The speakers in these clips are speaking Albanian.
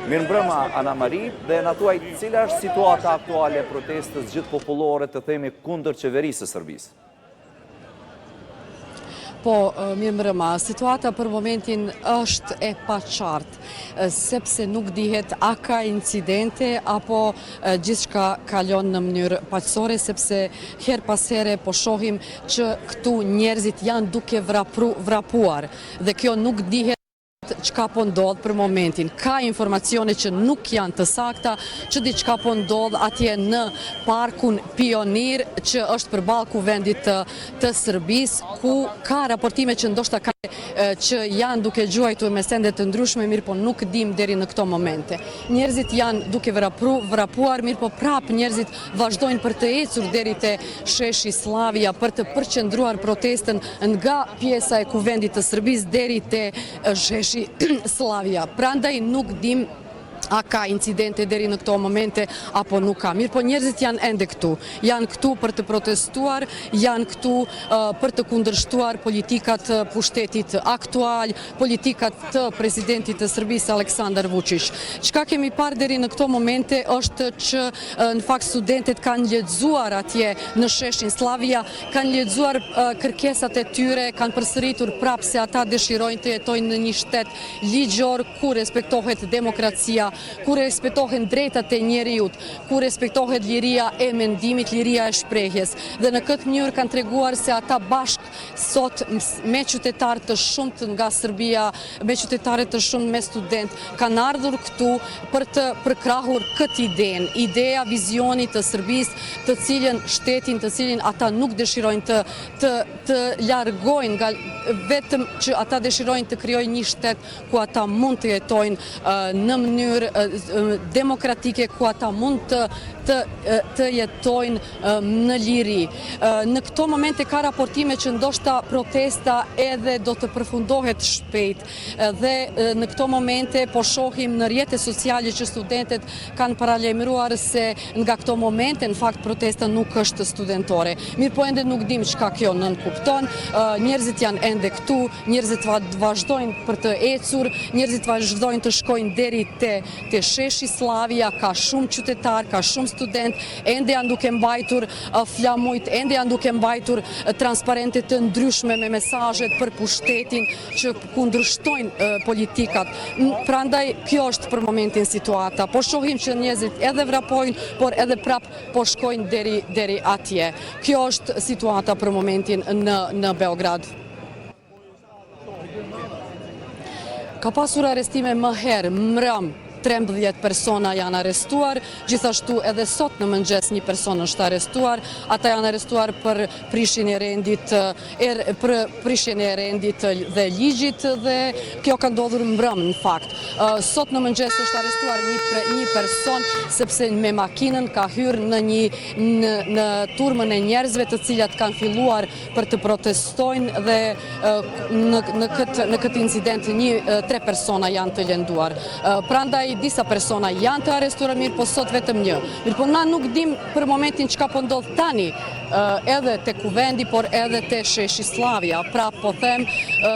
Mirëmbrëma, Ana Mari, dhe na thuaj cila është situata aktuale e protestës gjithë popullore të themi kundër qeverisë së Serbisë. Po, mirëmbrëma, situata për momentin është e paqartë, sepse nuk dihet a ka incidente apo gjithçka kalon në mënyrë paqësore, sepse her pas here po shohim që këtu njerëzit janë duke vrapuar dhe kjo nuk dihet çka po ndodh për momentin. Ka informacione që nuk janë të sakta, që diçka po ndodh atje në parkun Pionir, që është përballë kuvendit të Serbisë, ku ka raportime që ndoshta që janë duke gjuajtur me sende të ndryshme, mirë po nuk dim deri në këto momente. Njerëzit janë duke vrapuar, mirë po prap njerëzit vazhdojnë për të ecur deri te sheshi Slavia për të përqendruar protestën nga pjesa e kuvendit të Serbisë deri te sheshi Slavia. Prandaj nuk dim a ka incidente deri në këto momente apo nuk ka. Mirë po njerëzit janë ende këtu. Janë këtu për të protestuar, janë këtu për të kundërshtuar politikat pushtetit aktual, politikat të presidentit të Serbisë Aleksandar Vučić. Çka kemi parë deri në këto momente është që në fakt studentet kanë lexuar atje në sheshin Slavia, kanë lexuar kërkesat e tyre, kanë përsëritur prapë se ata dëshirojnë të jetojnë në një shtet ligjor ku respektohet demokracia, ku respektohen drejtat e njeriut, ku respektohet liria e mendimit, liria e shprehjes. Dhe në këtë mënyrë kanë treguar se ata bashk sot me qytetarë të shumtë nga Serbia, me qytetarë të shumë me student, kanë ardhur këtu për të përkrahur këtë idenë, ideja vizionit të Serbisë, të cilën shtetin, të cilin ata nuk dëshirojnë të largojnë nga vetëm që ata dëshirojnë të krijojnë një shtet ku ata mund të jetojnë në mënyrë demokratike, ku ata mund të jetojnë në liri. Në këto momente ka raportime që ndoshta protesta edhe do të përfundohet shpejt dhe në këto momente po shohim në rrjetet sociale që studentet kanë paralajmëruar se nga këto momente në fakt protesta nuk është studentore. Mirë po ende nuk dim çka kjo nënkupton. Njerëzit janë ende këtu, njerëzit vazhdojnë për të ecur, njerëzit vazhdojnë të shkojnë deri te sheshi Slavia, ka shumë qytetar, ka shumë student, ende janë duke mbajtur flamujt, ende janë duke mbajtur transparente të ndryshme me mesazhet për pushtetin që kundërshtojnë politikat. Prandaj kjo është për momentin situata. Po shohim që njerëzit edhe vrapojnë, por edhe prap po shkojnë deri atje. Kjo është situata për momentin në Beograd. Ka pasur arestime më herë, mbrëm 13 persona janë arestuar, gjithashtu edhe sot në mëngjes një person është arestuar, ata janë arestuar për prishjen e rendit dhe ligjit dhe kjo ka ndodhur mbrëm në fakt. Sot në mëngjes është arestuar një person sepse me makinën ka hyrë në turmën e njerëzve të cilat kanë filluar për të protestojnë dhe në këtë incident 3 persona janë të lënduar. Prandaj disa persona janë të arestuar, mirë po sot vetëm një. Mirë po na nuk dim për momentin çka po ndodh tani edhe te kuvendi, por edhe te sheshi Slavia. Pra po them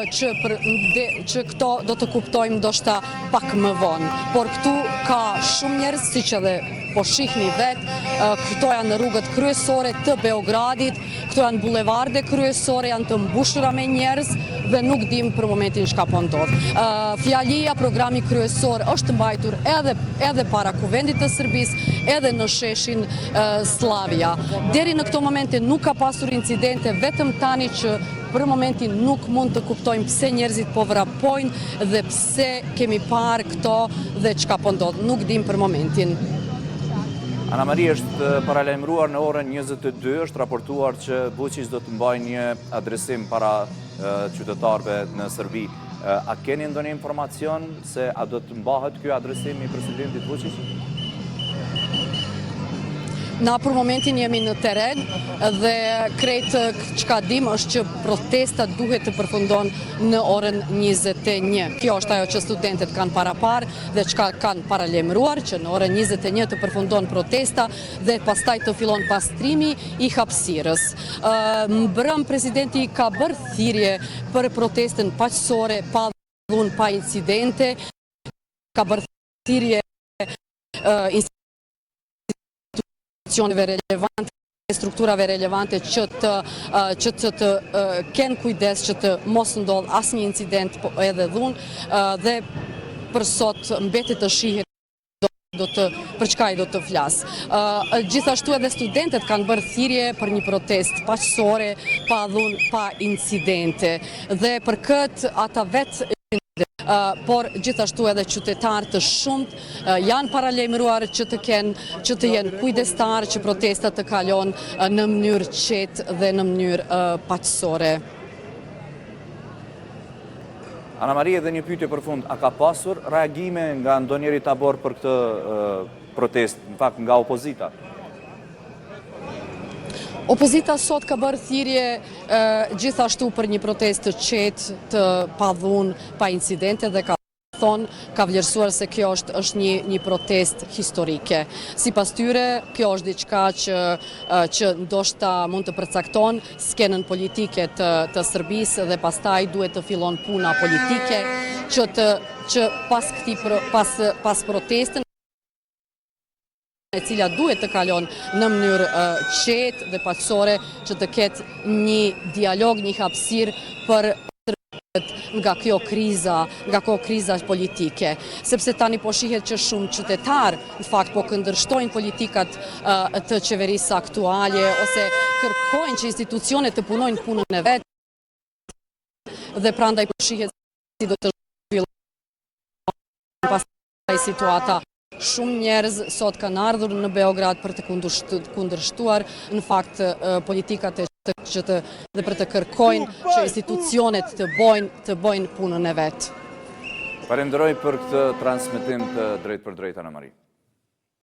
që këto do të kuptojmë ndoshta pak më vonë. Por këtu ka shumë njerëz, siç edhe po shihni vetë, këto janë rrugët kryesore të Beogradit, këto janë bulevarde kryesore, janë të mbushura me njerëz dhe nuk dim për momentin çka po ndodh. Fjalia, programi kryesor është mbajtur edhe para kuvendit të Serbisë, edhe në sheshin Slavia. Deri në këto momente nuk ka pasur incidente, vetëm tani që për momentin nuk mund të kuptojmë pse njerëzit po vrapojnë dhe pse kemi parë këto dhe çka po ndodh. Nuk dim për momentin. Ana Mari është paralajmëruar në orën 22, është raportuar që Vučić do të mbajë një adresim para qytetarëve në Serbi. A keni ndonjë informacion se a do të mbahet ky adresim i presidentit Vučić? Na për momentin jemi në teren dhe krejt çka dim është që protesta duhet të përfundon në orën 21. Kjo është ajo që studentet kanë parapar dhe çka kanë paralajmëruar që në orën 21 të përfundon protesta dhe pastaj të fillon pastrimi i hapësirës. Mbrëm presidenti ka bërë thirrje për protestën paqësore, pa dhun, pa incidente, ka bërë thirrje institucioneve relevante, strukturave relevante që të kenë kujdes që të mos ndodh asnjë incident edhe dhunë dhe për sot mbetet të shihet për çka i do të flas. Gjithashtu edhe studentët kanë bërë thirrje për një protestë paqësore, pa dhunë, pa incidente. Dhe për këtë ata vetë por gjithashtu edhe qytetarë të shumt janë paralajmëruar që të jenë kujdestar që protesta të kalon në mënyrë qetë dhe në mënyrë paqësore. Ana Maria, edhe një pyetje për fund, a ka pasur reagime nga ndonjëri tabor për këtë protestë, në fakt nga opozita? Opozita sot ka bërë thirrje gjithashtu për një protestë të qetë, të padhunë, pa incidente dhe ka vlerësuar se kjo është një protestë historike. Sipas tyre, kjo është diçka që ndoshta mund të përcakton skenën politike të Serbisë dhe pastaj duhet të fillon puna politike që pas protestën e cila duhet të kalon në mënyrë qetë dhe paqësore që të ketë një dialog, një hapësirë për nga kjo kriza politike, sepse tani po shihet që shumë qytetarë në fakt po kundërshtojnë politikat të qeverisë aktuale ose kërkojnë që institucionet të punojnë punën e vetë dhe prandaj po shihet si do të zhvillohet pastaj situata. Shumë njerëz sot kanë ardhur në Beograd për të kundërshtuar në fakt politikat dhe për të kërkojnë që institucionet të bëjnë punën e vet. Falenderoj për këtë transmetim të drejt për drejt, Ana Maria.